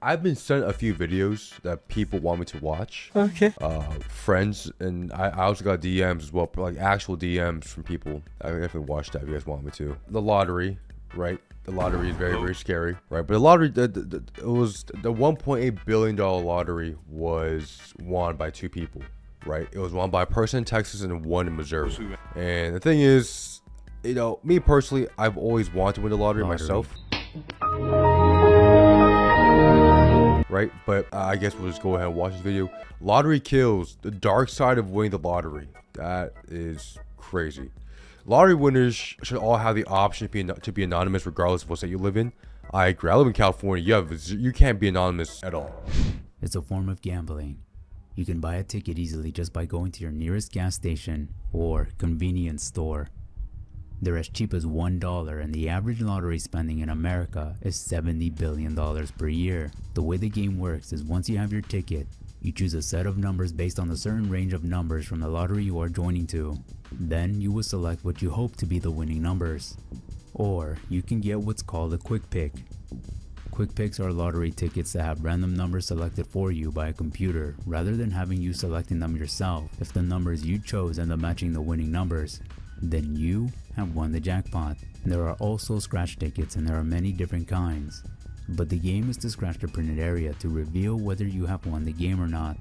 I've been sent a few videos that people want me to watch. Okay. Friends, and I also got DMs as well, like actual DMs from people. I can definitely watch that if you guys want me to. The lottery, right? The lottery is very, very scary, right? But the lottery, it was the $1.8 billion lottery was won by two people, right? It was won by a person in Texas and one in Missouri. And the thing is, you know, me personally, I've always wanted to win the lottery myself. Right, but I guess we'll just go ahead and watch this video. Lottery kills, the dark side of winning the lottery. That is crazy. Lottery winners should all have the option to be anonymous regardless of what state you live in. I agree. I live in California. You can't be anonymous at all. It's a form of gambling. You can buy a ticket easily just by going to your nearest gas station or convenience store. They're as cheap as $1, and the average lottery spending in America is $70 billion per year. The way the game works is once you have your ticket, you choose a set of numbers based on a certain range of numbers from the lottery you are joining to. Then you will select what you hope to be the winning numbers. Or you can get what's called a quick pick. Quick picks are lottery tickets that have random numbers selected for you by a computer rather than having you selecting them yourself. If the numbers you chose end up matching the winning numbers, then you have won the jackpot. There are also scratch tickets, and there are many different kinds. But the game is to scratch the printed area to reveal whether you have won the game or not.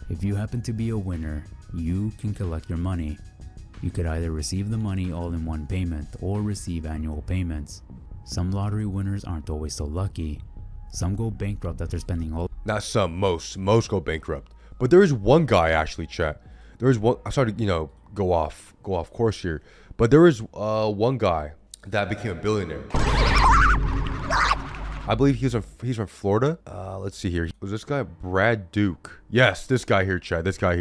If you happen to be a winner, you can collect your money. You could either receive the money all in one payment or receive annual payments. Some lottery winners aren't always so lucky. Some go bankrupt after spending all— Not some, most go bankrupt. But there is one guy actually, chat. There is one. I started, go off course here. But there is one guy that became a billionaire. I believe he's from Florida. Let's see here. Was this guy Brad Duke? Yes, this guy here, Chad. This guy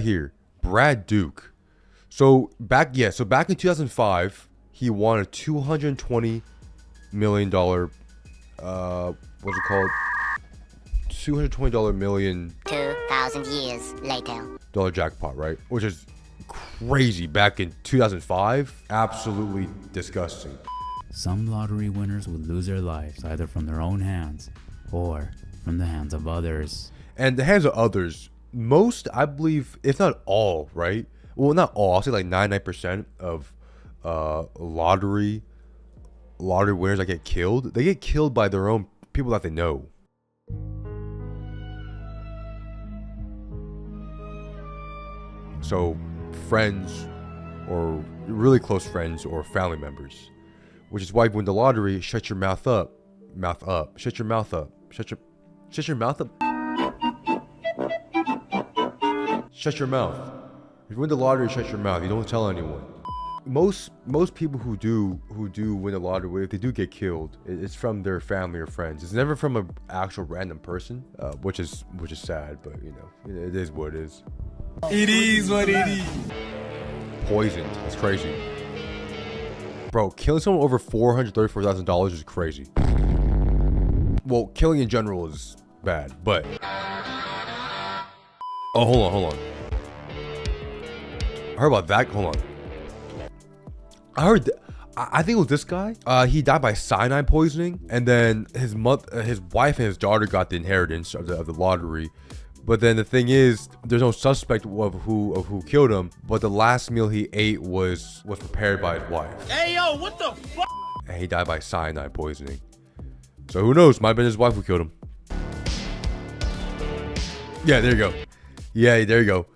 here, Brad Duke. So back in 2005, he won a $220 million. What's it called? $220 million. 2,000 years later. Dollar jackpot, right? Which is crazy back in 2005. Absolutely disgusting. Some lottery winners would lose their lives either from their own hands or from the hands of others. And the hands of others, most, I believe, if not all, right? Well, not all. I'll say like 99% of lottery winners that get killed, they get killed by their own people that they know. So friends, or really close friends, or family members. Which is why when the lottery, shut your mouth up. Shut your mouth up. Shut your mouth up. Shut your mouth. If you win the lottery, shut your mouth. You don't tell anyone. Most people who do win the lottery, if they do get killed, it's from their family or friends. It's never from an actual random person, which is sad, but it is what it is. It is what it is. Poisoned. It's crazy. Bro, killing someone over $434,000 is crazy. Well, killing in general is bad, but... Oh, hold on. I heard about that. Hold on. I think it was this guy. He died by cyanide poisoning, and then his wife and his daughter got the inheritance of the lottery. But then the thing is, there's no suspect of who killed him. But the last meal he ate was prepared by his wife. Hey yo, what the fuck? And he died by cyanide poisoning. So who knows? Might have been his wife who killed him. Yeah, there you go. Yeah, there you go.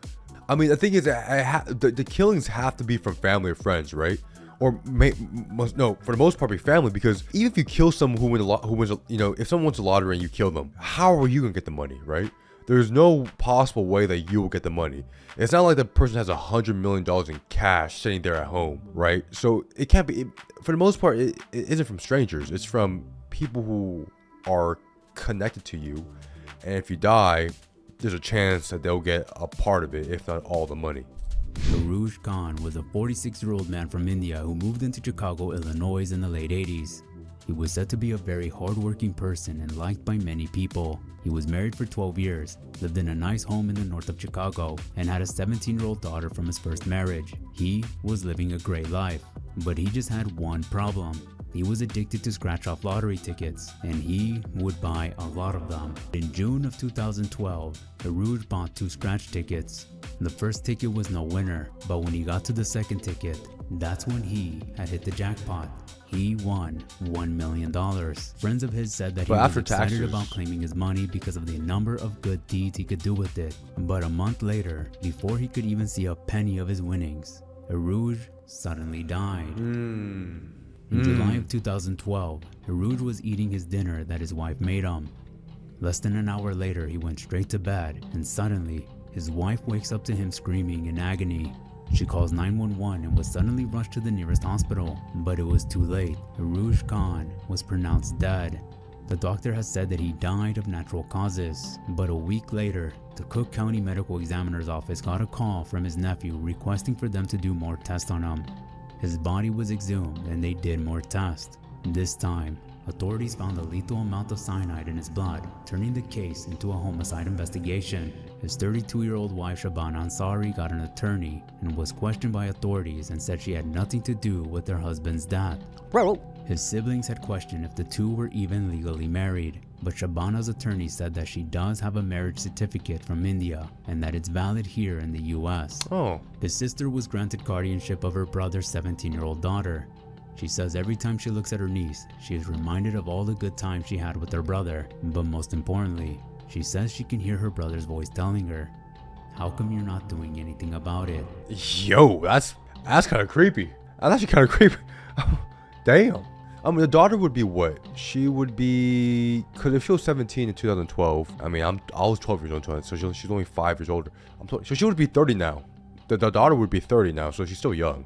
I mean, the thing is, the killings have to be from family or friends, right? Or no, for the most part, be family, because even if you kill someone who wins, if someone wins a lottery and you kill them, how are you gonna get the money, right? There's no possible way that you will get the money. It's not like the person has $100 million in cash sitting there at home, right? So it can't be. For the most part, it isn't from strangers. It's from people who are connected to you, and if you die, there's a chance that they'll get a part of it, if not all the money. Farouj Khan was a 46-year-old man from India who moved into Chicago, Illinois in the late 80s. He was said to be a very hardworking person and liked by many people. He was married for 12 years, lived in a nice home in the north of Chicago, and had a 17-year-old daughter from his first marriage. He was living a great life, but he just had one problem. He was addicted to scratch-off lottery tickets, and he would buy a lot of them. In June of 2012, Aruj bought 2 scratch tickets. The first ticket was no winner, but when he got to the second ticket, that's when he had hit the jackpot. He won $1 million. Friends of his said that he was excited about claiming his money because of the number of good deeds he could do with it. But a month later, before he could even see a penny of his winnings, Aruj suddenly died. In July of 2012, Aruj was eating his dinner that his wife made him. Less than an hour later, he went straight to bed, and suddenly, his wife wakes up to him screaming in agony. She calls 911 and was suddenly rushed to the nearest hospital, but it was too late. Aruj Khan was pronounced dead. The doctor has said that he died of natural causes, but a week later, the Cook County Medical Examiner's Office got a call from his nephew requesting for them to do more tests on him. His body was exhumed and they did more tests. This time, authorities found a lethal amount of cyanide in his blood, turning the case into a homicide investigation. His 32-year-old wife Shabana Ansari got an attorney and was questioned by authorities and said she had nothing to do with her husband's death. His siblings had questioned if the two were even legally married, but Shabana's attorney said that she does have a marriage certificate from India and that it's valid here in the US. His sister was granted guardianship of her brother's 17-year-old daughter. She says every time she looks at her niece, she is reminded of all the good times she had with her brother, but most importantly, she says she can hear her brother's voice telling her, "How come you're not doing anything about it?" Yo, that's kind of creepy. That's actually kind of creepy. Damn. I mean, the daughter would be what? She would be, because if she was 17 in 2012, I mean, I was 12 years old, so she's only 5 years older. So she would be 30 now. The daughter would be 30 now, so she's still young.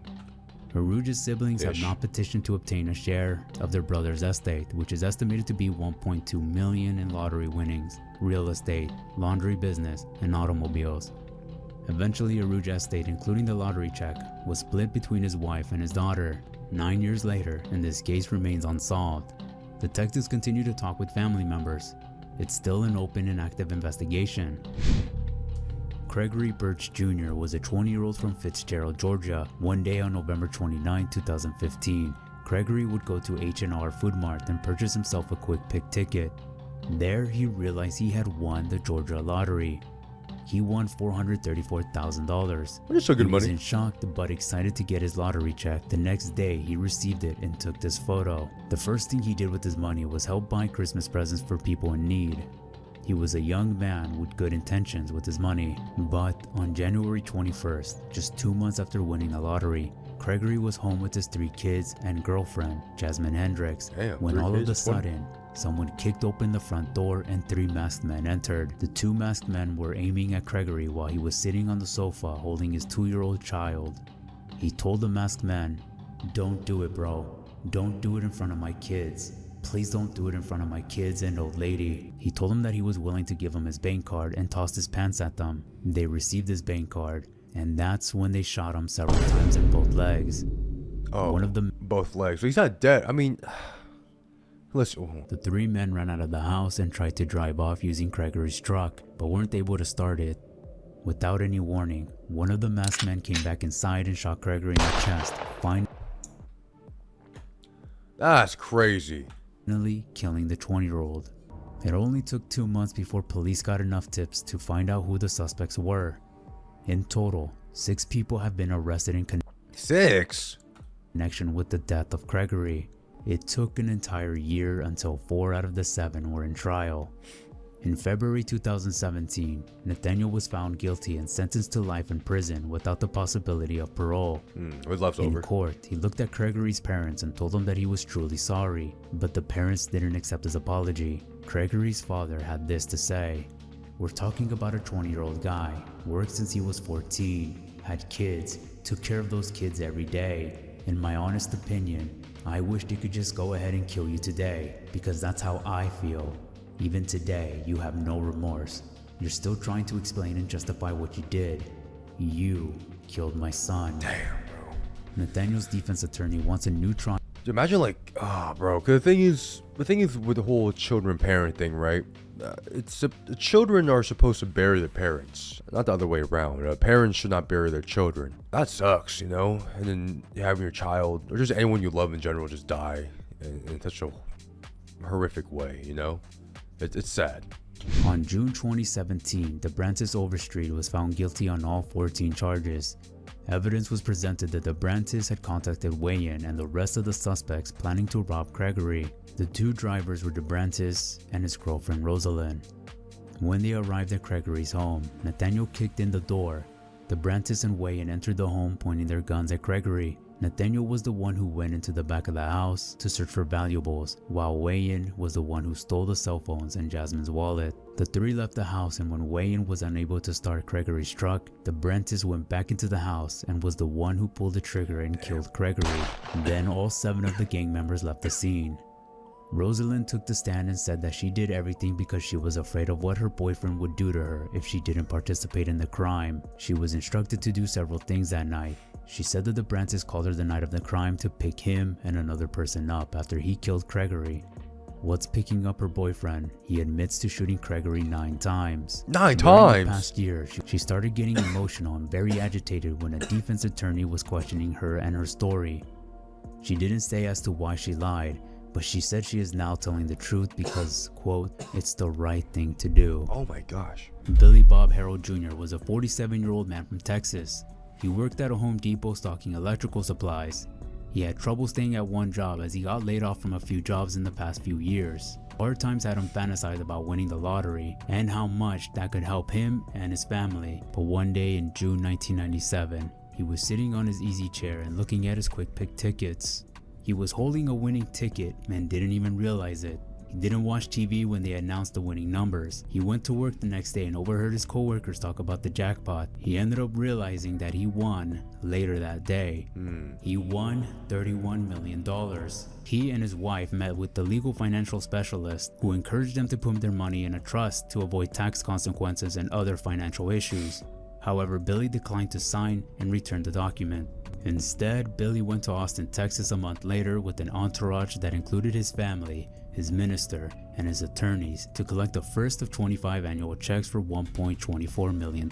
Aruj's siblings have not petitioned to obtain a share of their brother's estate, which is estimated to be $1.2 million in lottery winnings, real estate, laundry business, and automobiles. Eventually, Aruj's estate, including the lottery check, was split between his wife and his daughter. 9 years later, and this case remains unsolved. Detectives continue to talk with family members. It's still an open and active investigation. Gregory Birch Jr. was a 20-year-old from Fitzgerald, Georgia. One day on November 29, 2015, Gregory would go to H&R Food Mart and purchase himself a quick pick ticket. There, he realized he had won the Georgia lottery. He won $434,000. That's so good money. He was in shock but excited to get his lottery check. The next day, he received it and took this photo. The first thing he did with his money was help buy Christmas presents for people in need. He was a young man with good intentions with his money. But on January 21st, just 2 months after winning the lottery, Gregory was home with his 3 kids and girlfriend, Jasmine Hendricks, when all of a sudden, someone kicked open the front door and 3 masked men entered. The 2 masked men were aiming at Gregory while he was sitting on the sofa holding his 2-year-old child. He told the masked men, "Don't do it, bro. Don't do it in front of my kids. Please don't do it in front of my kids and old lady." He told them that he was willing to give them his bank card and tossed his pants at them. They received his bank card, and that's when they shot him several times in both legs. One of them, both legs. So he's not dead. I mean, listen. The 3 men ran out of the house and tried to drive off using Gregory's truck, but weren't able to start it. Without any warning, one of the masked men came back inside and shot Gregory in the chest, That's crazy. finally killing the 20-year-old. It only took 2 months before police got enough tips to find out who the suspects were. In total, 6 people have been arrested in 6? connection with the death of Gregory. It took an entire year until 4 out of the 7 were in trial. In February 2017, Nathaniel was found guilty and sentenced to life in prison without the possibility of parole. With leftover. In court, he looked at Gregory's parents and told them that he was truly sorry, but the parents didn't accept his apology. Gregory's father had this to say, "We're talking about a 20-year-old guy, worked since he was 14, had kids, took care of those kids every day. In my honest opinion, I wished he could just go ahead and kill you today, because that's how I feel. Even today, you have no remorse. You're still trying to explain and justify what you did. You killed my son." Damn, bro. Nathaniel's defense attorney wants a new trial. Imagine bro, because the thing is with the whole children parent thing, right? The children are supposed to bury their parents, not the other way around. Parents should not bury their children. That sucks, you know? And then having your child, or just anyone you love in general, just die. in such a horrific way, you know? It's sad. On June 2017, DeBrantis Overstreet was found guilty on all 14 charges. Evidence was presented that DeBrantis had contacted Wayne and the rest of the suspects planning to rob Gregory. The two drivers were DeBrantis and his girlfriend Rosalind. When they arrived at Gregory's home, Nathaniel kicked in the door. DeBrantis and Wayne entered the home pointing their guns at Gregory. Nathaniel was the one who went into the back of the house to search for valuables, while Wayne was the one who stole the cell phones and Jasmine's wallet. The three left the house, and when Wayne was unable to start Gregory's truck, DeBrantis went back into the house and was the one who pulled the trigger and killed Gregory. Then all 7 of the gang members left the scene. Rosalind took the stand and said that she did everything because she was afraid of what her boyfriend would do to her if she didn't participate in the crime. She was instructed to do several things that night. She said that DeBrantis called her the night of the crime to pick him and another person up after he killed Gregory. What's picking up her boyfriend? He admits to shooting Gregory 9 times. 9 During times? the past year, she started getting emotional and very agitated when a defense attorney was questioning her and her story. She didn't say as to why she lied, but she said she is now telling the truth because, quote, it's the right thing to do. Oh my gosh. Billy Bob Harold Jr. was a 47-year-old man from Texas. He worked at a Home Depot stocking electrical supplies. He had trouble staying at one job as he got laid off from a few jobs in the past few years. Hard times had him fantasize about winning the lottery and how much that could help him and his family. But one day in June 1997, he was sitting on his easy chair and looking at his quick pick tickets. He was holding a winning ticket and didn't even realize it. He didn't watch TV when they announced the winning numbers. He went to work the next day and overheard his coworkers talk about the jackpot. He ended up realizing that he won later that day. He won $31 million. He and his wife met with the legal financial specialist who encouraged them to put their money in a trust to avoid tax consequences and other financial issues. However, Billy declined to sign and returned the document. Instead, Billy went to Austin, Texas a month later with an entourage that included his family, his minister, and his attorneys to collect the first of 25 annual checks for $1.24 million.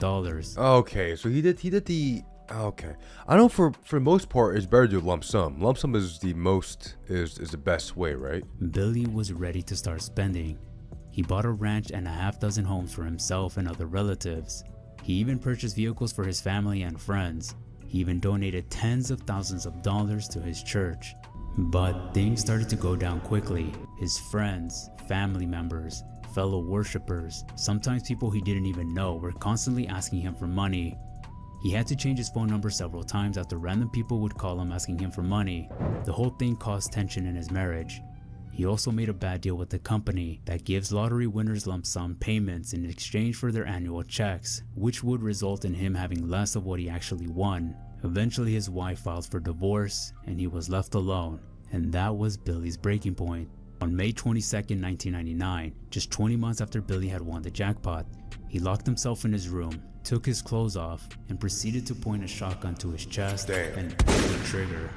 Okay, so he did the okay. I know for the most part it's better to do lump sum. Lump sum is the best way, right? Billy was ready to start spending. He bought a ranch and a half-dozen homes for himself and other relatives. He even purchased vehicles for his family and friends. He even donated tens of thousands of dollars to his church. But things started to go down quickly. His friends, family members, fellow worshippers, sometimes people he didn't even know, were constantly asking him for money. He had to change his phone number several times after random people would call him asking him for money. The whole thing caused tension in his marriage. He also made a bad deal with the company that gives lottery winners lump sum payments in exchange for their annual checks, which would result in him having less of what he actually won. Eventually his wife filed for divorce and he was left alone, and that was Billy's breaking point. On May 22, 1999, just 20 months after Billy had won the jackpot, he locked himself in his room, took his clothes off, and proceeded to point a shotgun to his chest and pull the trigger.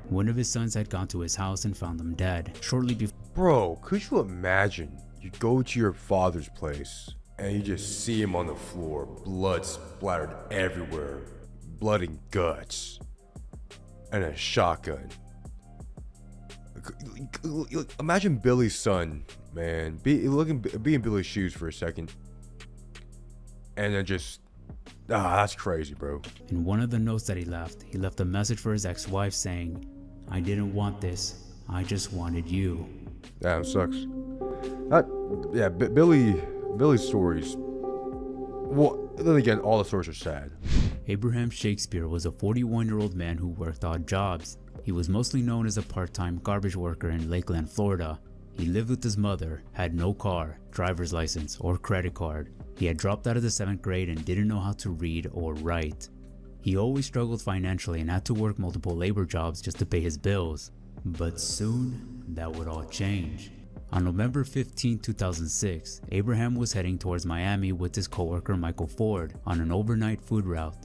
One of his sons had gone to his house and found him dead shortly before. Bro, could you imagine? You go to your father's place and you just see him on the floor, blood splattered everywhere, blood and guts, and a shotgun. Imagine Billy's son, man. Be in Billy's shoes for a second, and then just that's crazy, bro. In one of the notes that he left a message for his ex-wife saying, "I didn't want this. I just wanted you." That sucks. Billy's stories. Well, then again, all the stories are sad. Abraham Shakespeare was a 41-year-old man who worked odd jobs. He was mostly known as a part-time garbage worker in Lakeland, Florida. He lived with his mother, had no car, driver's license, or credit card. He had dropped out of the 7th grade and didn't know how to read or write. He always struggled financially and had to work multiple labor jobs just to pay his bills. But soon, that would all change. On November 15, 2006, Abraham was heading towards Miami with his coworker Michael Ford on an overnight food route.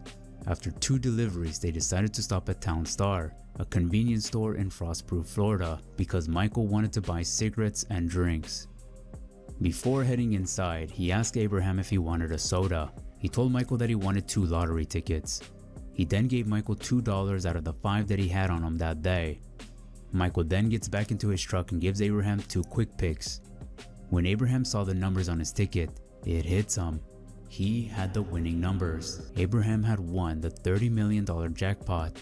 After 2 deliveries, they decided to stop at Town Star, a convenience store in Frostproof, Florida, because Michael wanted to buy cigarettes and drinks. Before heading inside, he asked Abraham if he wanted a soda. He told Michael that he wanted 2 lottery tickets. He then gave Michael $2 out of the 5 that he had on him that day. Michael then gets back into his truck and gives Abraham 2 quick picks. When Abraham saw the numbers on his ticket, it hits him. He had the winning numbers. Abraham had won the $30 million jackpot.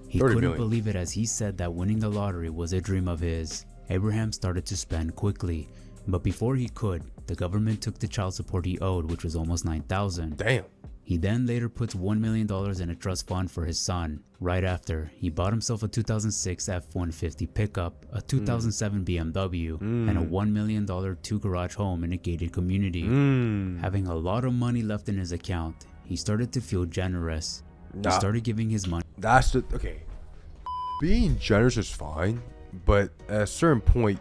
He couldn't believe it, as he said that winning the lottery was a dream of his. Abraham started to spend quickly, but before he could, the government took the child support he owed, which was almost $9,000. Damn. He then later puts $1 million in a trust fund for his son. Right after, he bought himself a 2006 F-150 pickup, a 2007 BMW, and a $1 million 2-garage home in a gated community. Having a lot of money left in his account, he started to feel generous. He started giving his money. Okay. Being generous is fine, but at a certain point,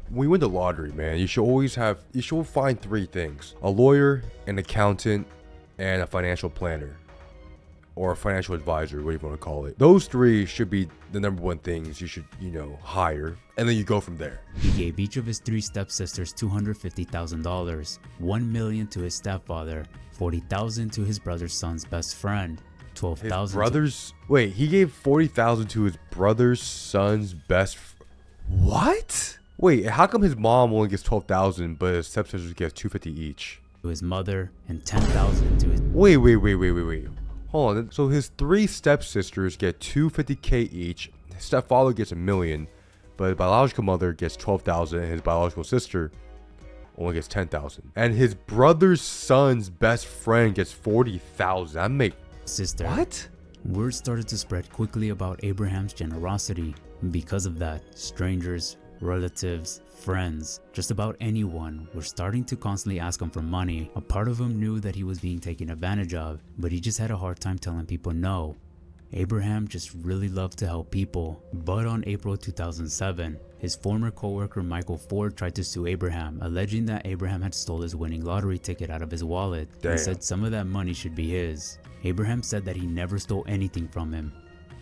when you win the lottery, man, you should find 3 things: a lawyer, an accountant, and a financial planner, or a financial advisor, whatever you want to call it. Those 3 should be the number 1 things you should, hire, and then you go from there. He gave each of his 3 stepsisters $250,000, $1 million to his stepfather, $40,000 to his brother's son's best friend, $12,000. Wait, he gave $40,000 to his brother's son's what? Wait, how come his mom only gets $12,000, but his stepsisters get $250 each? To his mother, and $10,000 to his... Wait. Hold on. So his 3 stepsisters get $250K each. His stepfather gets $1 million, but his biological mother gets $12,000, and his biological sister only gets $10,000. And his brother's son's best friend gets $40,000. That make sister. What? Word started to spread quickly about Abraham's generosity. Because of that, strangers, relatives, friends, just about anyone were starting to constantly ask him for money. A part of him knew that he was being taken advantage of, but he just had a hard time telling people no. Abraham just really loved to help people. But on April 2007, his former co-worker Michael Ford tried to sue Abraham, alleging that Abraham had stole his winning lottery ticket out of his wallet and said some of that money should be his. Abraham said that he never stole anything from him.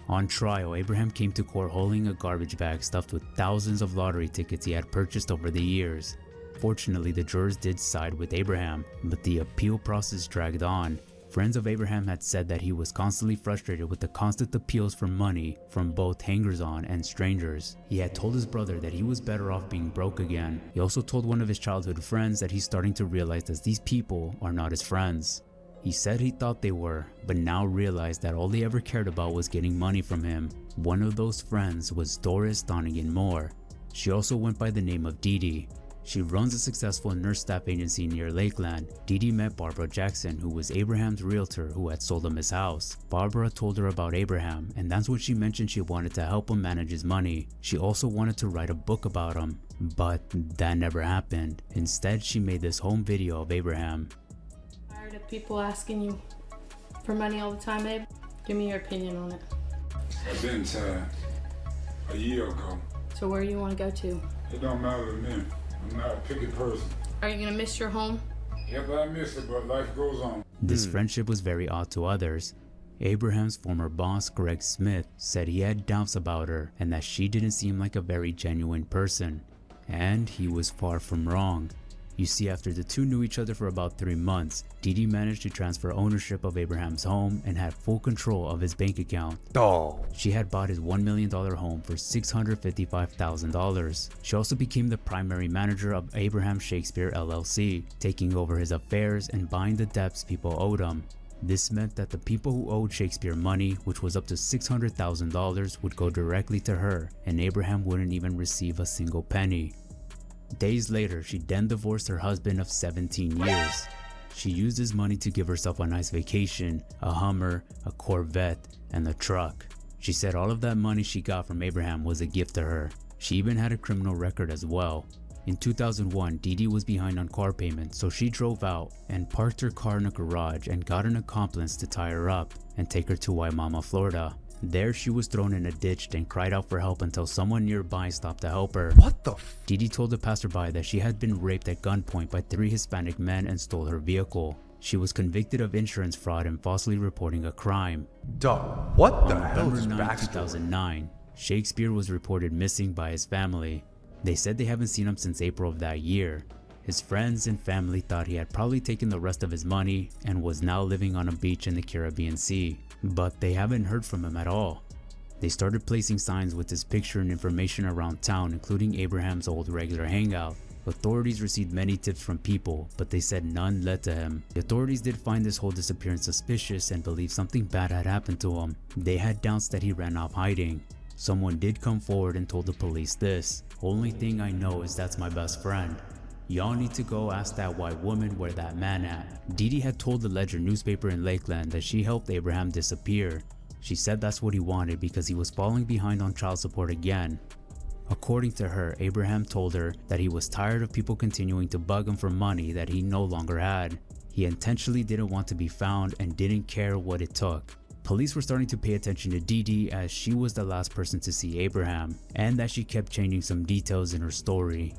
On trial, Abraham came to court holding a garbage bag stuffed with thousands of lottery tickets he had purchased over the years. Fortunately, the jurors did side with Abraham, but the appeal process dragged on. Friends of Abraham had said that he was constantly frustrated with the constant appeals for money from both hangers-on and strangers. He had told his brother that he was better off being broke again. He also told one of his childhood friends that he's starting to realize that these people are not his friends. He said he thought they were, but now realized that all they ever cared about was getting money from him. One of those friends was Doris Donegan Moore. She also went by the name of Dee Dee. She runs a successful nurse staff agency near Lakeland. Dee Dee met Barbara Jackson, who was Abraham's realtor who had sold him his house. Barbara told her about Abraham, and that's when she mentioned she wanted to help him manage his money. She also wanted to write a book about him, but that never happened. Instead, she made this home video of Abraham. Tired of people asking you for money all the time, babe? Give me your opinion on it. I've been tired a year ago. So where do you want to go to? It don't matter to me. I'm not a picky person. Are you going to miss your home? Yep, I miss it, but life goes on. This friendship was very odd to others. Abraham's former boss, Greg Smith, said he had doubts about her and that she didn't seem like a very genuine person. And he was far from wrong. You see, after the two knew each other for about 3 months, Dee Dee managed to transfer ownership of Abraham's home and had full control of his bank account. She had bought his $1 million home for $655,000. She also became the primary manager of Abraham Shakespeare LLC, taking over his affairs and buying the debts people owed him. This meant that the people who owed Shakespeare money, which was up to $600,000, would go directly to her, and Abraham wouldn't even receive a single penny. Days later, she then divorced her husband of 17 years. She used his money to give herself a nice vacation, a Hummer, a Corvette, and a truck. She said all of that money she got from Abraham was a gift to her. She even had a criminal record as well. In 2001, Dee Dee was behind on car payments, so she drove out and parked her car in a garage and got an accomplice to tie her up and take her to Waimama, Florida. There she was thrown in a ditch and cried out for help until someone nearby stopped to help her. What the f? Dee Dee told the passerby that she had been raped at gunpoint by 3 Hispanic men and stole her vehicle. She was convicted of insurance fraud and falsely reporting a crime. Dog, what the On hell is November 9, backstory? 2009, Shakespeare was reported missing by his family. They said they haven't seen him since April of that year. His friends and family thought he had probably taken the rest of his money and was now living on a beach in the Caribbean Sea, but they haven't heard from him at all. They started placing signs with his picture and information around town, including Abraham's old regular hangout. Authorities received many tips from people, but they said none led to him. The authorities did find this whole disappearance suspicious and believed something bad had happened to him. They had doubts that he ran off hiding. Someone did come forward and told the police this: "Only thing I know is that's my best friend. Y'all need to go ask that white woman where that man at." Dee Dee had told the Ledger newspaper in Lakeland that she helped Abraham disappear. She said that's what he wanted because he was falling behind on child support again. According to her, Abraham told her that he was tired of people continuing to bug him for money that he no longer had. He intentionally didn't want to be found and didn't care what it took. Police were starting to pay attention to Dee Dee as she was the last person to see Abraham, and that she kept changing some details in her story.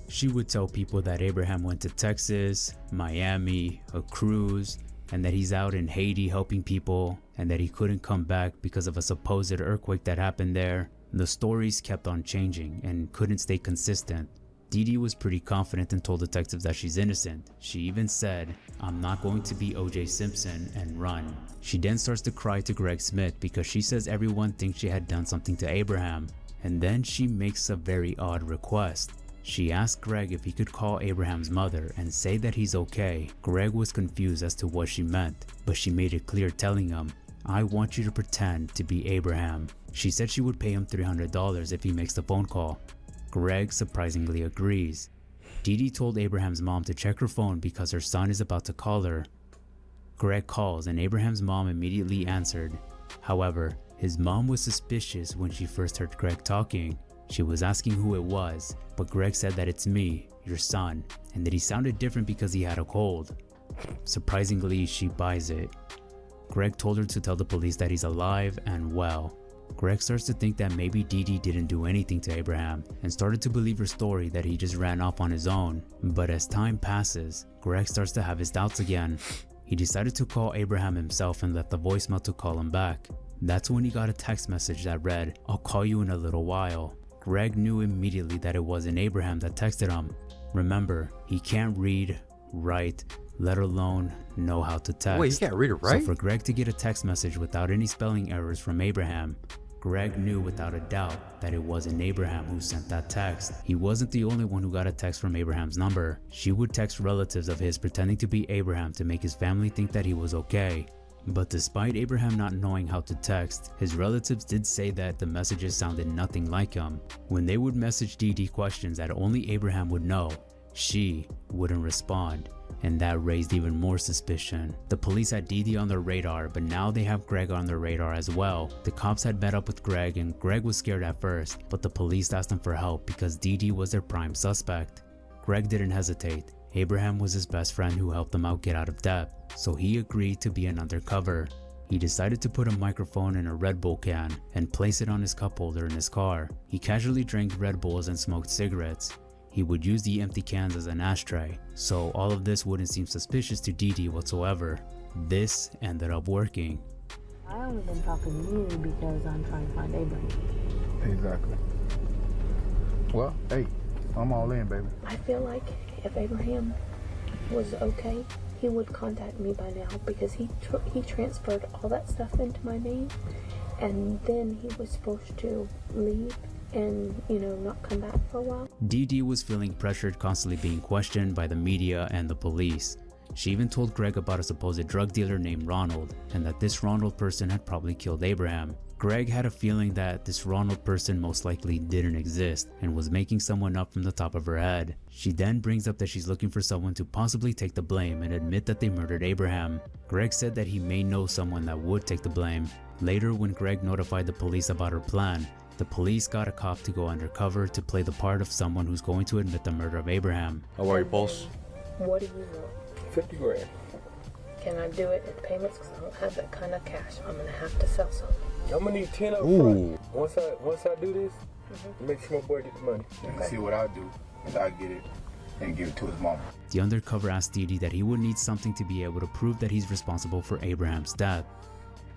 She would tell people that Abraham went to Texas, Miami, a cruise, and that he's out in Haiti helping people, and that he couldn't come back because of a supposed earthquake that happened there. The stories kept on changing and couldn't stay consistent. Dee Dee was pretty confident and told detectives that she's innocent. She even said, "I'm not going to be O.J. Simpson and run." She then starts to cry to Greg Smith because she says everyone thinks she had done something to Abraham. And then she makes a very odd request. She asked Greg if he could call Abraham's mother and say that he's okay. Greg was confused as to what she meant, but she made it clear, telling him, "I want you to pretend to be Abraham." She said she would pay him $300 if he makes the phone call. Greg surprisingly agrees. Dee Dee told Abraham's mom to check her phone because her son is about to call her. Greg calls and Abraham's mom immediately answered. However, his mom was suspicious when she first heard Greg talking. She was asking who it was, but Greg said that it's me, your son, and that he sounded different because he had a cold. Surprisingly, she buys it. Greg told her to tell the police that he's alive and well. Greg starts to think that maybe Dee Dee didn't do anything to Abraham and started to believe her story that he just ran off on his own. But as time passes, Greg starts to have his doubts again. He decided to call Abraham himself and left the voicemail to call him back. That's when he got a text message that read, "I'll call you in a little while." Greg knew immediately that it wasn't Abraham that texted him. Remember, he can't read, write, let alone know how to text. Wait, you can't read or write? So for Greg to get a text message without any spelling errors from Abraham, Greg knew without a doubt that it wasn't Abraham who sent that text. He wasn't the only one who got a text from Abraham's number. She would text relatives of his pretending to be Abraham to make his family think that he was okay. But despite Abraham not knowing how to text, his relatives did say that the messages sounded nothing like him. When they would message Dee Dee questions that only Abraham would know, she wouldn't respond, and that raised even more suspicion. The police had Dee Dee on their radar, but now they have Greg on their radar as well. The cops had met up with Greg, and Greg was scared at first, but the police asked him for help because Dee Dee was their prime suspect. Greg didn't hesitate. Abraham was his best friend who helped him out get out of debt, so he agreed to be an undercover. He decided to put a microphone in a Red Bull can and place it on his cup holder in his car. He casually drank Red Bulls and smoked cigarettes. He would use the empty cans as an ashtray, so all of this wouldn't seem suspicious to Dee Dee whatsoever. This ended up working. I only been talking to you because I'm trying to find Abraham. Exactly. Well, hey, I'm all in, baby. I feel like if Abraham was okay, he would contact me by now because he transferred all that stuff into my name, and then he was supposed to leave and, not come back for a while. Dee Dee was feeling pressured, constantly being questioned by the media and the police. She even told Greg about a supposed drug dealer named Ronald, and that this Ronald person had probably killed Abraham. Greg had a feeling that this Ronald person most likely didn't exist and was making someone up from the top of her head. She then brings up that she's looking for someone to possibly take the blame and admit that they murdered Abraham. Greg said that he may know someone that would take the blame. Later, when Greg notified the police about her plan, the police got a cop to go undercover to play the part of someone who's going to admit the murder of Abraham. How are you, Pulse? What do you want? 50 grand. Can I do it in payments? Because I don't have that kind of cash. I'm going to have to sell something. I'm gonna need 10 up Ooh. front. Once I do this, make sure my boy get the money. Okay. See what I'll do is I'll get it and give it to his mama. The undercover asked Dee Dee that he would need something to be able to prove that he's responsible for Abraham's death.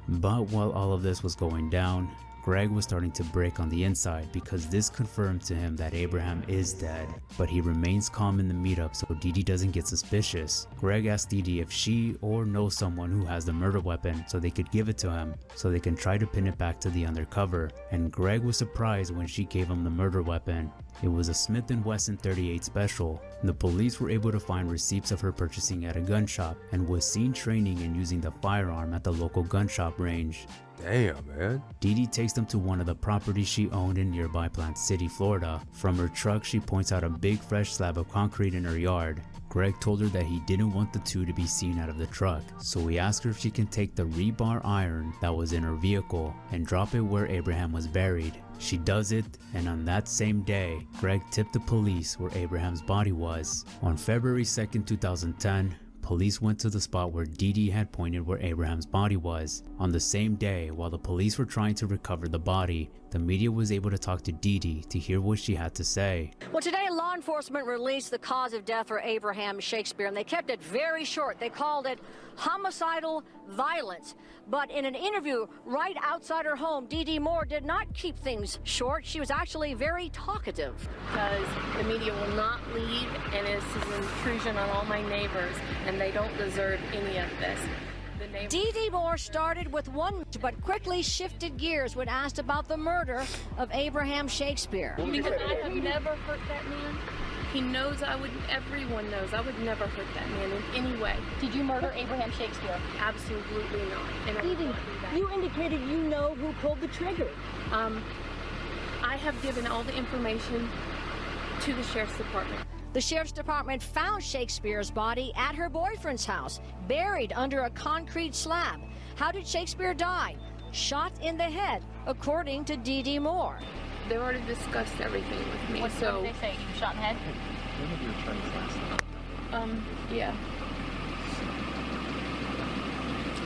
But while all of this was going down, Greg was starting to break on the inside because this confirmed to him that Abraham is dead, but he remains calm in the meetup so Dee Dee doesn't get suspicious. Greg asked Dee Dee if she or knows someone who has the murder weapon so they could give it to him so they can try to pin it back to the undercover, and Greg was surprised when she gave him the murder weapon. It was a Smith & Wesson 38 Special. The police were able to find receipts of her purchasing at a gun shop and was seen training and using the firearm at the local gun shop range. Damn, man. Dee Dee takes them to one of the properties she owned in nearby Plant City, Florida. From her truck, she points out a big fresh slab of concrete in her yard. Greg told her that he didn't want the two to be seen out of the truck, so he asked her if she can take the rebar iron that was in her vehicle and drop it where Abraham was buried. She does it, and on that same day, Greg tipped the police where Abraham's body was. On February 2nd, 2010, police went to the spot where Dee Dee had pointed where Abraham's body was. On the same day, while the police were trying to recover the body, the media was able to talk to Dee Dee to hear what she had to say. Well, today law enforcement released the cause of death for Abraham Shakespeare, and they kept it very short. They called it homicidal violence. But in an interview right outside her home, Dee Dee Moore did not keep things short. She was actually very talkative. Because the media will not leave, and this is an intrusion on all my neighbors, and they don't deserve any of this. Dee Dee Moore started with one, but quickly shifted gears when asked about the murder of Abraham Shakespeare. Because I have never hurt that man. He knows I would, everyone knows I would never hurt that man in any way. Did you murder Abraham Shakespeare? Absolutely not. And I Dee Dee, you indicated you know who pulled the trigger. I have given all the information to the sheriff's department. The sheriff's department found Shakespeare's body at her boyfriend's house, buried under a concrete slab. How did Shakespeare die? Shot in the head, according to Dee Dee Moore. They already discussed everything with me. What did they say? You shot in the head? Yeah.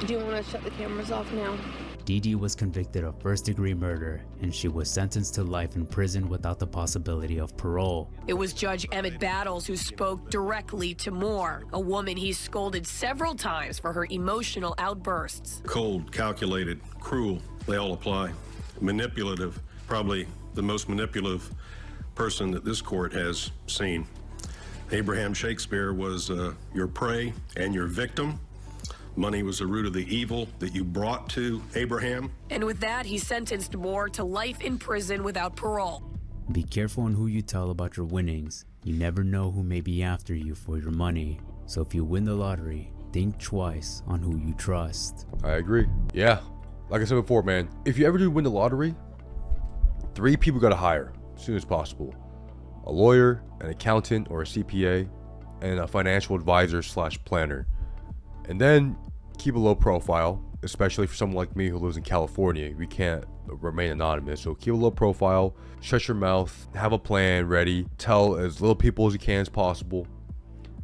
Do you want to shut the cameras off now? Dee Dee was convicted of first-degree murder, and she was sentenced to life in prison without the possibility of parole. It was Judge Emmett Battles who spoke directly to Moore, a woman he scolded several times for her emotional outbursts. Cold, calculated, cruel, they all apply. Manipulative, probably the most manipulative person that this court has seen. Abraham Shakespeare was your prey and your victim. Money was the root of the evil that you brought to Abraham. And with that, he sentenced Moore to life in prison without parole. Be careful on who you tell about your winnings. You never know who may be after you for your money. So if you win the lottery, think twice on who you trust. I agree. Yeah, like I said before, man, if you ever do win the lottery, 3 people got to hire as soon as possible. A lawyer, an accountant or a CPA, and a financial advisor / planner. And then keep a low profile, especially for someone like me who lives in California. We can't remain anonymous, so keep a low profile, shut your mouth, have a plan ready, tell as little people as you can as possible.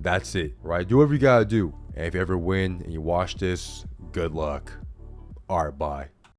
That's it, right? Do whatever you gotta do. And if you ever win and you watch this, good luck. All right, bye.